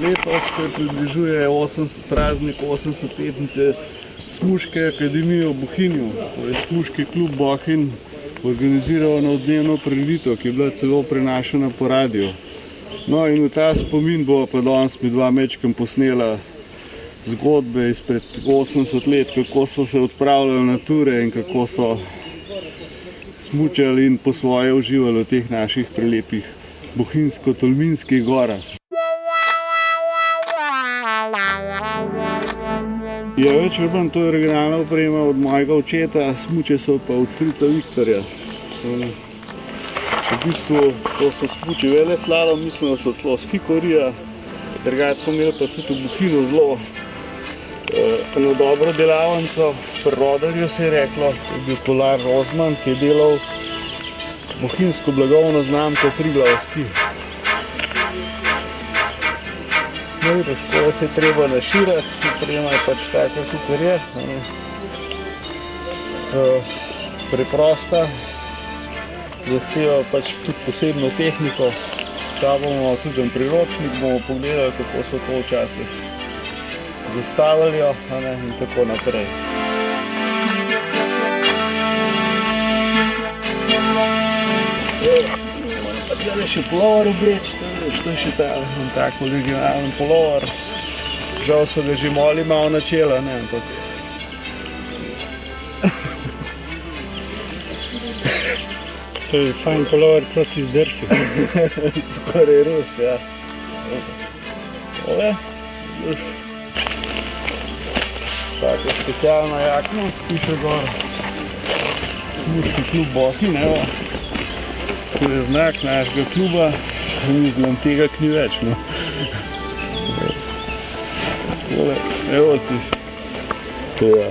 Letos se približuje praznik 80-letnice Smuške akademije v Bohinju. To je Smuški klub Bohinj organiziral enodnevno prireditev, ki je bila celo prenašana po radiu. No in v ta spomin bo pa danes midva majčkeno posnela zgodbe izpred 80 let, kako so se odpravljali na ture in kako so smučali in po svoje uživali v teh naših prelepih bohinjsko-tolminskih gorah. Ja, več ali manj, to je originalna oprema od mojega očeta, smuče so pa od strica Viktorja. V bistvu to so smuči veleslalom, mislim, da so celo s Fikorija, drugače so imeli pa tudi v Bohinju zelo eno dobro delavnico, pri Roderju se je reklo, to je bil Kolar Rozman, ki je delal bohinjsko blagovno znamko Triglavski. No, škoda se je treba naširati, oprema je pač taka, kakor je. Preprosta, zahteva pač tudi posebno tehniko. Sabo bomo tudi en priročnik, bomo pogledali, kako so to včasih zastavili in tako naprej. Zdaj je še pulover obleč, to je še tak originalen pulover. Žal so ga že moli malo načela, ampak... To je fajn pulover proti zdrsu. Skoraj Rus, ja. Tole. Tako specialna jakna, piše gor. Smuški klub Bohinj, evo. To je znak našega kluba, mislim, tega ni več, no. Tole, evo ti. To je.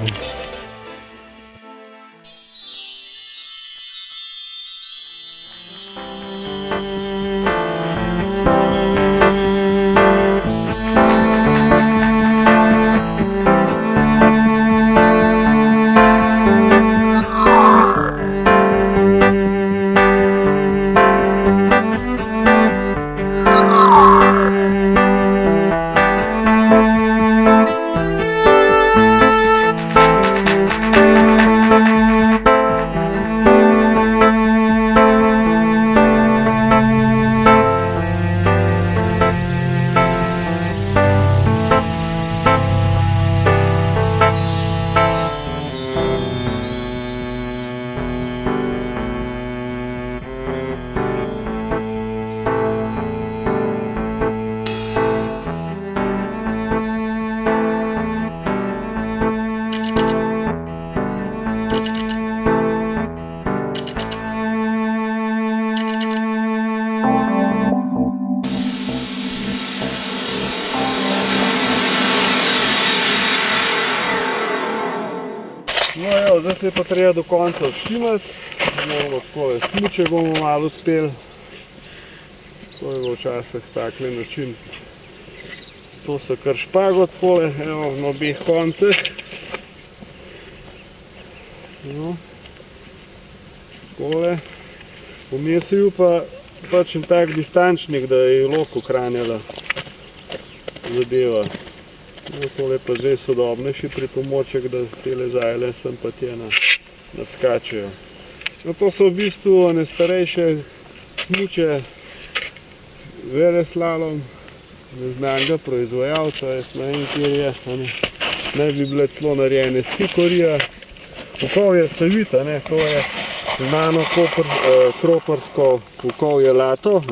No evo, zdaj se je pa treba do konca odštimati. Smuče bomo malo uspeli. To je včasih takle način. To so kar špagot pole, evo, na obeh koncih. No. Tole. Vmes je bil pa pač en tak distančnik, da je lok ohranjala zadeva. No, tole pa zdaj sodobnejši pripomoček, da tele zajle sem pa tje naskačejo. No, to so v bistvu starejše smuče veleslalom neznanega proizvajalca, jaz ne vem, kjer je. Naj bi bile tlo narejene s Fikorija. Vukovje Savita, to je znano kroparsko vukovje Lato.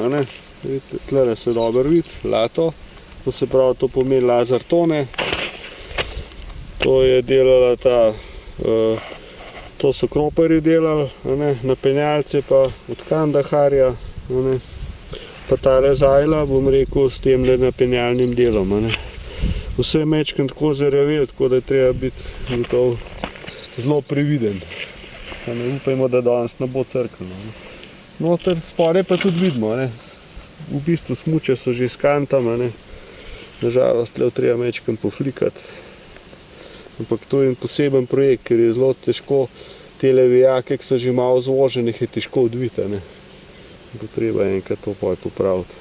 Vidite, tlele se dobro vidi, Lato. To se pravi, to pomeni Lazar Tone. To je delala to so kroparji delali, napenjalce pa od Kandaharja, pa tale zajla, bom rekel, s temle napenjalnim delom. Vse je majčkeno tako zarjavel, tako da je treba biti gotov zelo previden. Upajmo, da danes ne bo crknilo. Noter spodaj pa tudi vidimo, v bistvu smuče so že s kantama, nažalost, tle treba majčkeno poflikati. Ampak to je en poseben projekt, ker je zelo težko tele vijake, ki so že malo zvožene, je težko odviti. Bo treba enkrat to popraviti.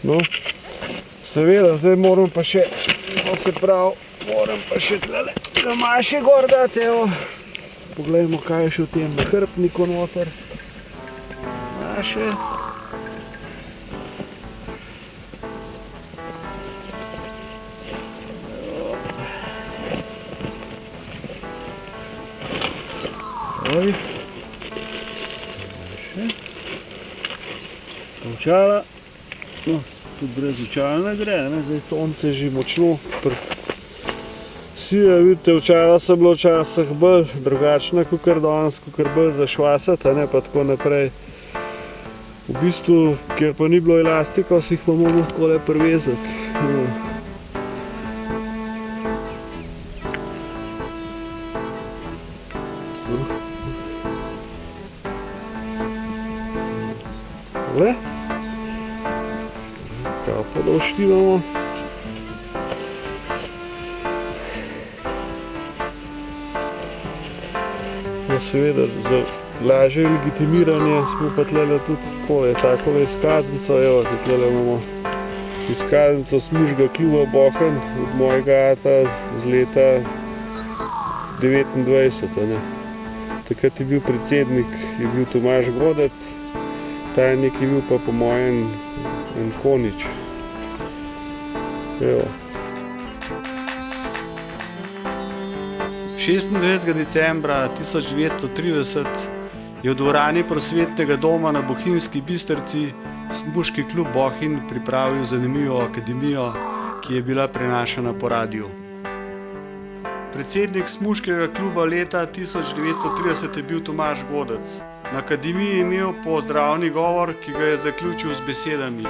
No, Seveda, zdaj moram pa še, to se pravi, moram pa še tlele maše gor dati, evo. Poglejmo, kaj je še v tem nahrbtniku noter. Maše. Oj. Maše. Očala. No, tudi brez očala ne gre, ne? Zdaj sonce že močno sije, vidite, očala so bila včasih bolj drugačna, kakor danes, kakor bolj zašvasati, a ne, pa tako naprej. V bistvu, ker pa ni bilo elastika, si jih pa moramo takole privezati. No. Tole. Kaj pa da uštivamo. No, seveda, za lažje legitimiranje smo pa tlele tudi takole, takole izkaznico, evo, tlele imamo izkaznico Smužkega kluba Bohinj od mojega ata z leta 29, a ne. Takrat je bil predsednik, je bil Tomaž Godec, tajnik je bil pa po mojem en Konič. Evo. 26. decembra 1930 je v dvorani Prosvetnega doma na Bohinjski Bistrici Smuški klub Bohinj pripravil zanimivo akademijo, ki je bila prenašana po radiju. Predsednik Smuškega kluba leta 1930 je bil Tomaž Godec. Na akademiji je imel pozdravni govor, ki ga je zaključil z besedami: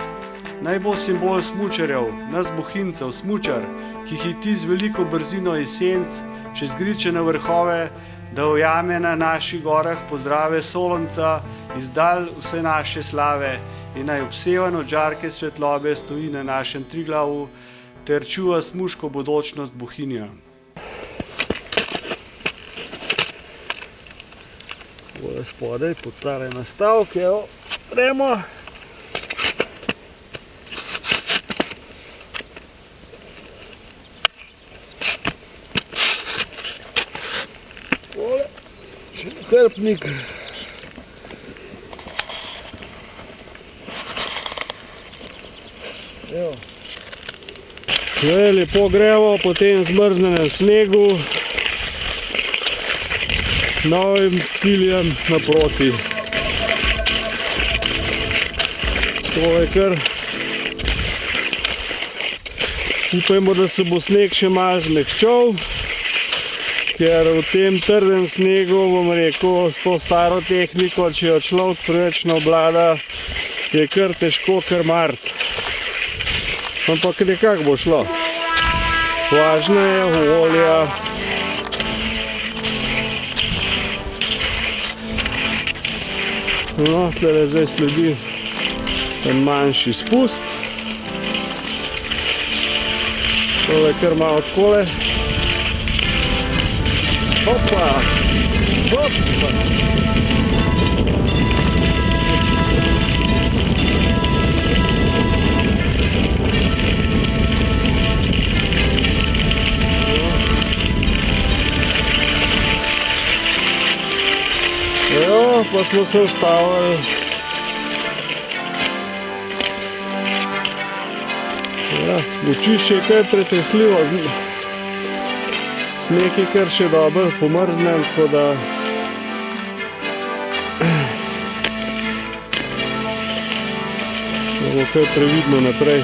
"Naj bo simbol smučarjev, nas Bohinjcev, smučar, ki hiti z veliko brzino iz senc čez gričene vrhove, da ujame na naših gorah pozdrave Solonca, izdal vse naše slave in naj obsevan od žarke svetlobe stoji na našem Triglavu ter čuva smuško bodočnost Bohinja." Tole spodaj, pod tale nastavke, evo, gremo. Tole, še nahrbtnik. Evo. Zdaj lepo gremo po tem zmrznenem snegu novim ciljem naproti. To je kar. Upajmo, da se bo sneg še malo zmehčal, ker v tem trdem snegu, bom rekel, s to staro tehniko, če jo človek preveč ne obvlada, je kar težko krmariti. Ampak nekako bo šlo. Važno je volja. No, tlele zdaj sledi en manjši spust. Tole kar malo takole. Hopa! Hopa! Evo, pa smo se ustavili. Ja, smučišče je kar pretresljivo. Sneg je kar še dobro pomrznen, tako da bo kar previdno naprej.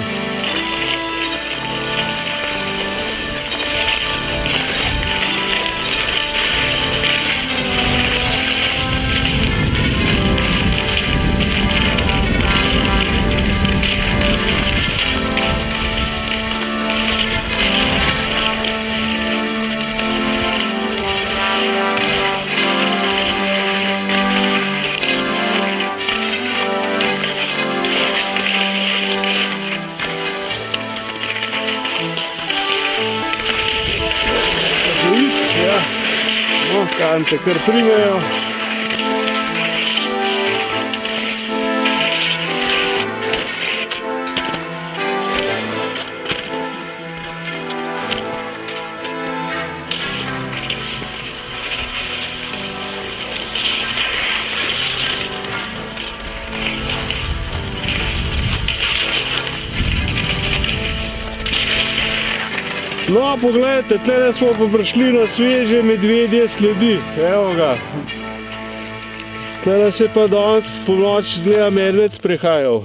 Ja, no, kante kar primejo. No, pogledajte, tle smo pa prišli na sveže medvedje sledi, evo ga. Tle se pa danes po noč zgleda medved sprehajal.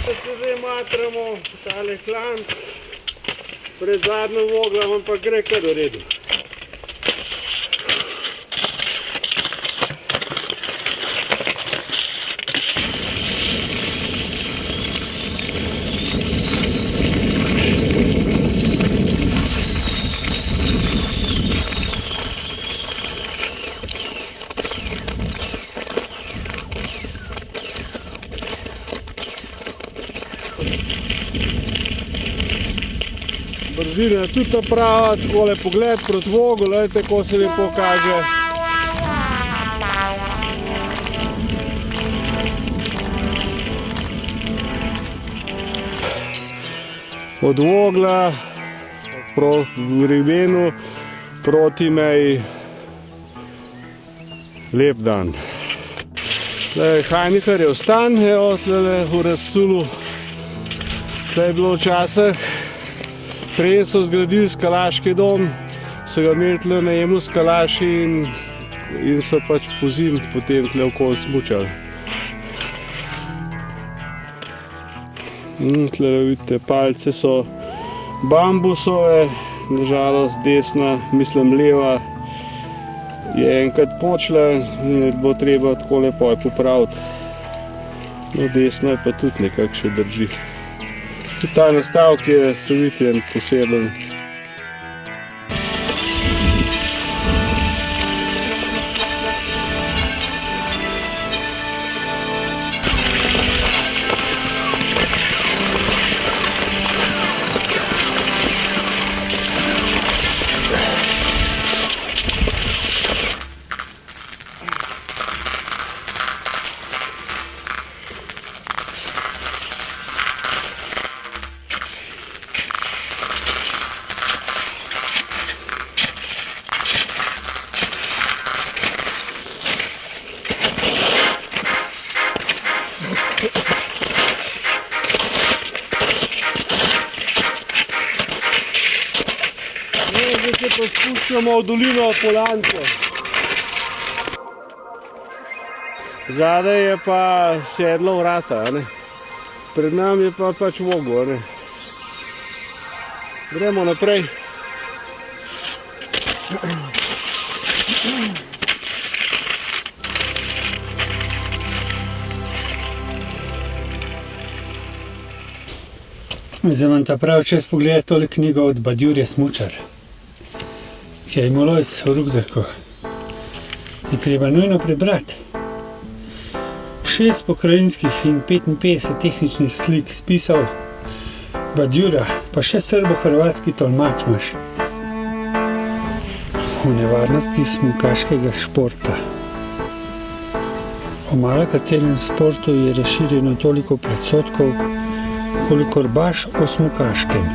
Se zdaj matramo tale klanc, pred zadnjo vogla, ampak gre kar v redu. Brzina je tudi ta prava, takole pogled proti vogu, gledajte, ko se lepo kaže. Od vogla v Ribenu proti meji lep dan. Hajnikar je vstan, evo, tle v razsulu. Tle je bilo včasih, prej so zgradili skalaški dom, so ga imeli tle najemu skalaši in so pač po zim potem tle okoli smučali. Tle vidite, palce so bambusove, nažalost desna, mislim leva, je enkrat počela in bo treba takole popraviti. No, desna je pa tudi nekako še drži. Tudi ta nastavek je, se vidite, en poseben. Zdaj se pa spuščamo v dolino Polance. Zadaj je pa sedlo vrata, ne? Pred nami je pa pač vogo, ne? Gremo naprej. Zdaj imam ta prav čas pogledati tole knjigo od Badjurja Smučar, ki je imelo iz rukzaku. Je treba nujno prebrati. 6 pokrajinskih in 55 tehničnih slik spisal Badjura, pa še srbo-hrvatski tolmač imaš. O nevarnosti smukaškega športa. O malekaterem sportu je razširjeno toliko predsodkov, kolikor baš o smukaškem,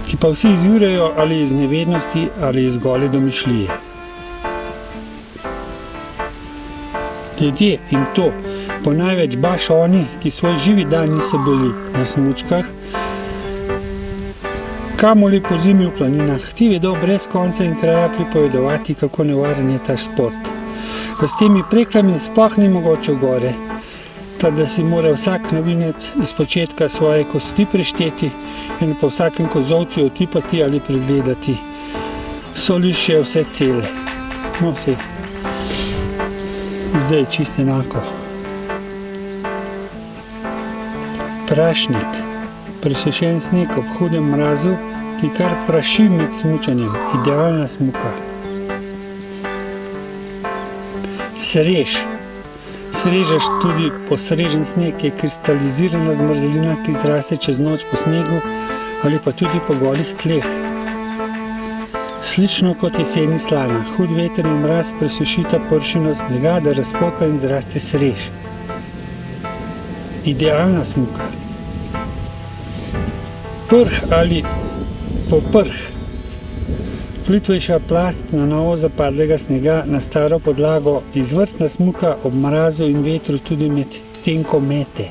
ki pa vsi izvirajo ali iz nevednosti ali iz gole domišljije. Ljudje, in to ponajveč baš oni, ki svoj živi dan niso bili na smučkah, kamoli po zimi v planinah, ti vedo brez konca in kraja pripovedovati, kako nevaren je ta šport. Da s temi preklami sploh ni mogoče v gore, da si mora vsak novinec iz početka svoje kosti prešteti in po vsakem kozovcu otipati ali pregledati. So li še vse cele? No, vse. Zdaj je čisto enako. Prašnik, presešen sneg ob hudem mrazu, ki kar praši med smučanjem, idealna smuka. Srež. Srežeš tudi posrežen sneg, je kristalizirana zmrzelina, ki zraste čez noč po snegu ali pa tudi po golih tleh. Slično kot jeseni slana, hud veter in mraz presušita površino snega, da razpoka in zraste srež. Idealna smuka. Prh ali poprh. Plitvejša plast na novo zapadlega snega na staro podlago, izvrstna smuka ob mrazu in vetru tudi med tenko mete.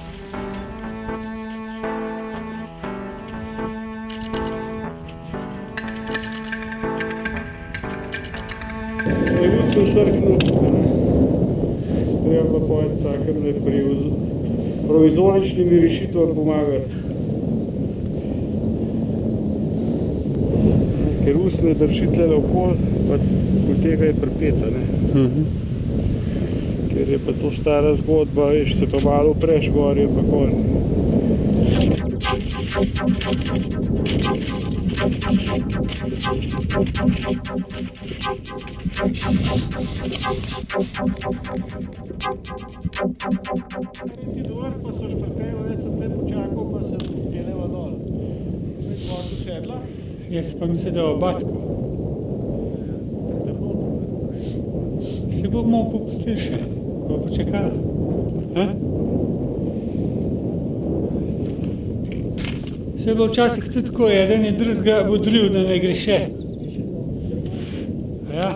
Prevod sem srknil, treba pa takem provizoričnimi rešitvami pomagati. Ker usne drži tlele okol, pa od tega je pripeta, ne. Ker je pa to stara zgodba, veš, se pa malo upreš gor, je pa konj. Dvor pa so šprtelo, jaz sem tle počakal, pa sem deleva dol. Zdaj gor usedla. Jaz pa mislim, da obatko. Se bomo popustili še, pa počakala. Se je bilo včasih tudi tako, eden je drugega bodril, da ne gre še. Ja.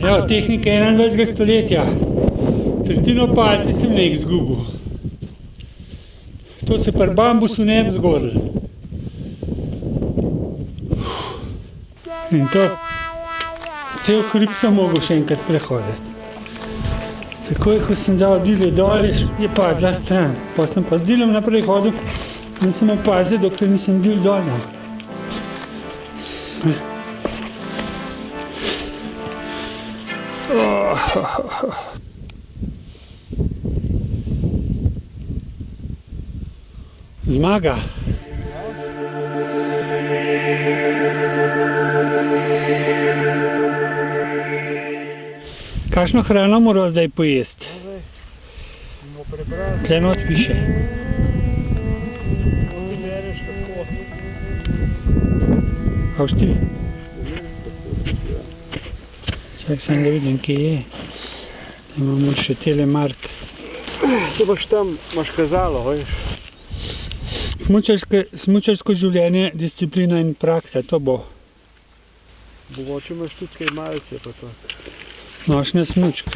Evo, tehnika 21. stoletja. Tretjino palce sem nek zgubil. To se pri bambusu ne bi zgodilo. In to cel hrib sem mogel še enkrat prehoditi. Takoj, ko sem dal dile dol, je padla stran. Pa sem pa z dilom naprej hodil in sem opazil, dokler nisem dil dol. Zmaga. Kakšno hrano moral zdaj pojesti? Tle not piše. A už ti? Čak sem da vidim, kje je. Imamo še telemark. To boš tam, imaš kazalo, veš. Smučarsko življenje, disciplina in praksa, to bo. Mogoče imaš tudi kaj malce pa to. Nošnja smučk.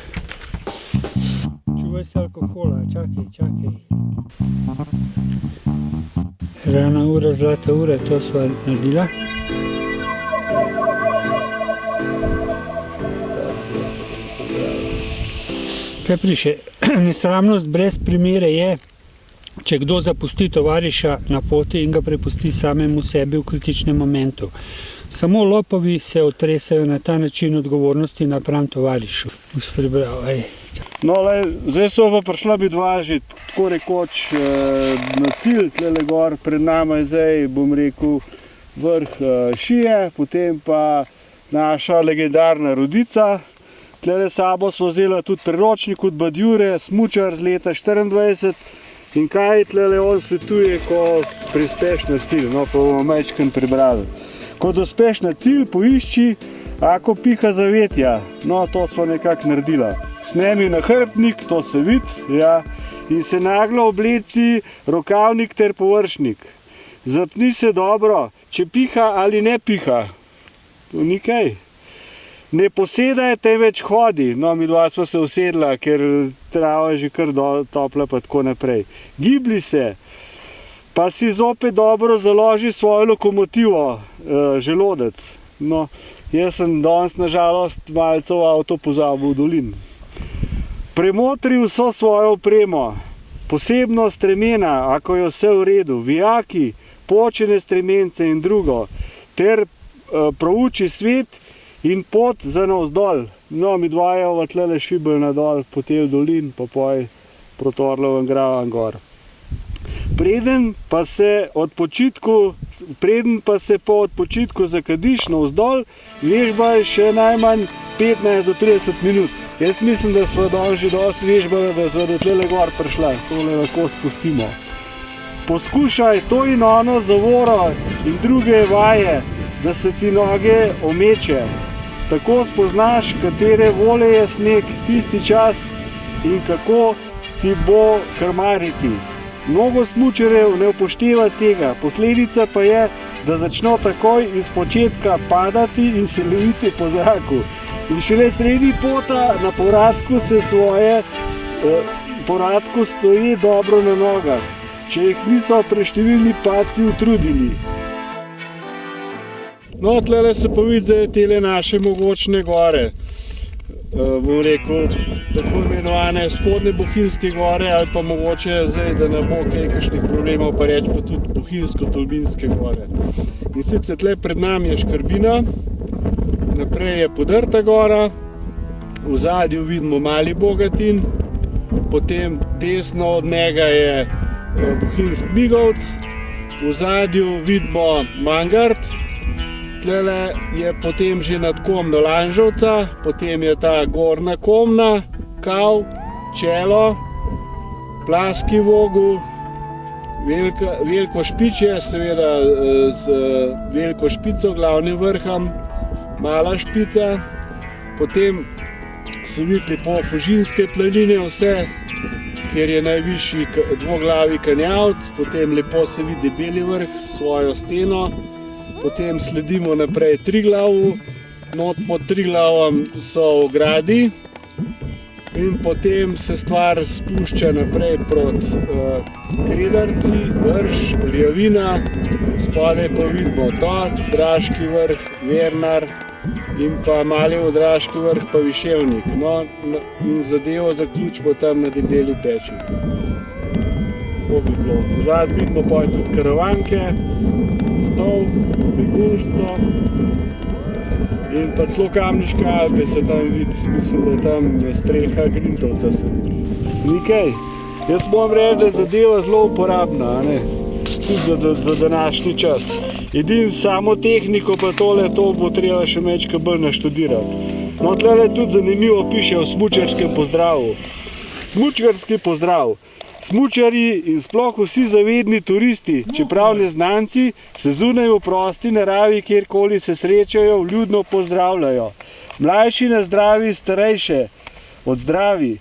Čuvaj se alkohola, čakaj. Rana ura, zlata ura, to sva naredila. Kaj piše, nesramnost brez primere je, če kdo zapusti tovariša na poti in ga prepusti samemu sebi v kritičnem momentu. Samo lopovi se otresajo na ta način odgovornosti napram tovarišu. No, zdaj so pa prišla bidva že tako rekoč na cilj, tlele gor, pred nama je zdaj, bom rekel, vrh Šije, potem pa naša legendarna Rodica. Tlele sabo smo vzeli tudi priročnik od Badjure, smučar z leta 24 in kaj tlele on svetuje, ko prispeš na cilj. No, pa bomo majčkeno prebrali. Ko dospeš na cilj, poišči, ako piha zavetja. No, to smo nekako naredila. Snemi nahrbtnik, to se vidi, ja, in se naglo obleci rokavnik ter površnik. Zapni se dobro, če piha ali ne piha. To ni kaj. Ne posedaj, temveč hodi. No, mi dva sva se usedla, ker trava je že kar topla pa tako naprej. Gibli se, pa si zopet dobro založi svojo lokomotivo, želodec. No, jaz sem danes nažalost malce v avto pozabil v dolin. Premotri vso svojo opremo, posebno stremena, ako je vse v redu, vijaki, počene stremence in drugo, ter prouči svet in pot za navzdol. No, mi dva je tlele šibel nadol, potem v dolin, pa poj proti Orlovem gravam gor. Preden pa se po odpočitku zakadiš navzdol, vežbaj še najmanj 15 do 30 minut. Jaz mislim, da sva dol že dosti vežbala, da sva do tlele gor prišla. Tole lahko spustimo. Poskušaj to in ono zavoro in druge vaje, da se ti noge omeče. Tako spoznaš, katere vole je sneg tisti čas in kako ti bo krmariti. Mnogo smučarjev ne upošteva tega, posledica pa je, da začno takoj iz početka padati in se loviti po zraku. In šele sredi pota na povratku stoji dobro na nogah, če jih niso preštevilni padci utrudili. No, tlele se pa vidi zdaj tele naše mogočne gore. Bom rekel, tako imenovane spodnje Bohinjske gore ali pa mogoče zdaj, da ne bo kaj kakšnih problemov, pa reč pa tudi Bohinjsko-Tolminske gore. In sicer tle pred nami je Škrbina, naprej je Podrta gora, v zadju vidimo Mali Bogatin, potem desno od njega je Bohinjski Migovc, v zadju vidimo Mangart, tlele je potem že nad Komno Lanžovca, potem je ta Gorna Komna, Kav, Čelo, Plaski Vogu, Veliko Špičje, seveda z Veliko Špico, glavnim vrhom, Mala Špica, potem se vidi po Fužinske planine vse, kjer je najvišji dvoglavi Kanjavc, potem lepo se vidi Debeli vrh s svojo steno, potem sledimo naprej Triglavu, not pod Triglavom so ogradi in potem se stvar spušča naprej proti Kredarci, Vrš, Rjavina, spodaj pa vidimo Tost, Draški vrh, Vernar in pa Mali Odraški vrh pa Viševnik. No, in zadevo zaključimo tam na Debeli peči. V zadnji vidimo pa tudi Karavanke, Stol, Begulšco in pa celo Kamniške Alpe se tam vidi, mislim, da je tam streha Grintovca se vidi. Nikaj, jaz moram reči, da je zadeva zelo uporabna, tudi za današnji čas. Edino samo tehniko pa to bo treba še mečka bolj naštudirati. No, tlele tudi zanimivo piše o smučarskem pozdravu. Smučarski pozdrav. Smučarji in sploh vsi zavedni turisti, čeprav neznanci, se zunaj v prosti naravi, kjerkoli se srečajo, vljudno pozdravljajo. Mlajši na zdravi, starejše, odzdravi.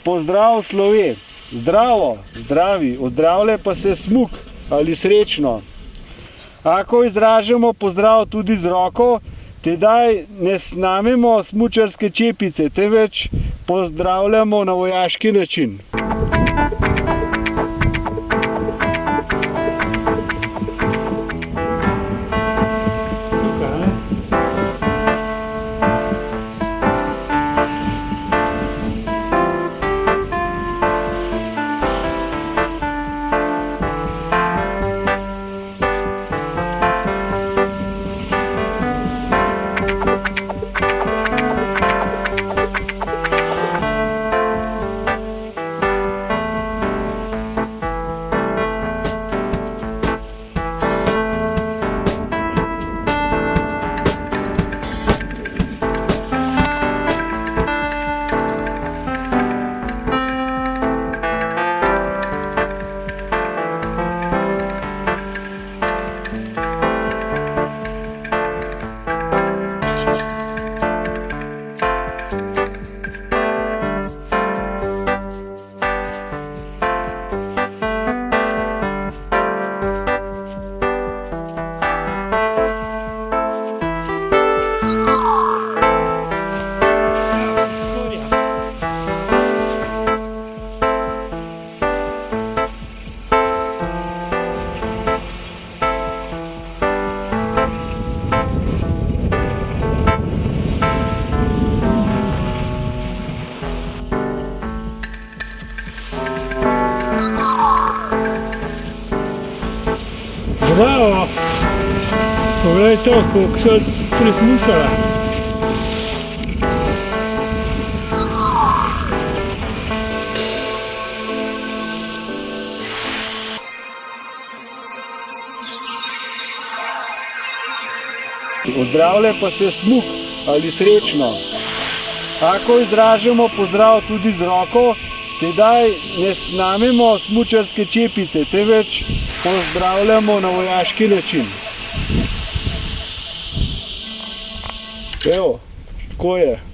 Pozdrav slove. Zdravo, zdravi, ozdravlja pa se smuk ali srečno. Ako izražamo pozdrav tudi z roko, tedaj ne snamemo smučarske čepice, temveč pozdravljamo na vojaški način. No, poglej to, koliko so presmušala. Ozdravlja pa se smuk ali srečno. Ako izražamo pozdrav tudi z roko, tedaj ne snamemo smučarske čepice, temveč pozdravljamo na vojaški način. Evo, tako je.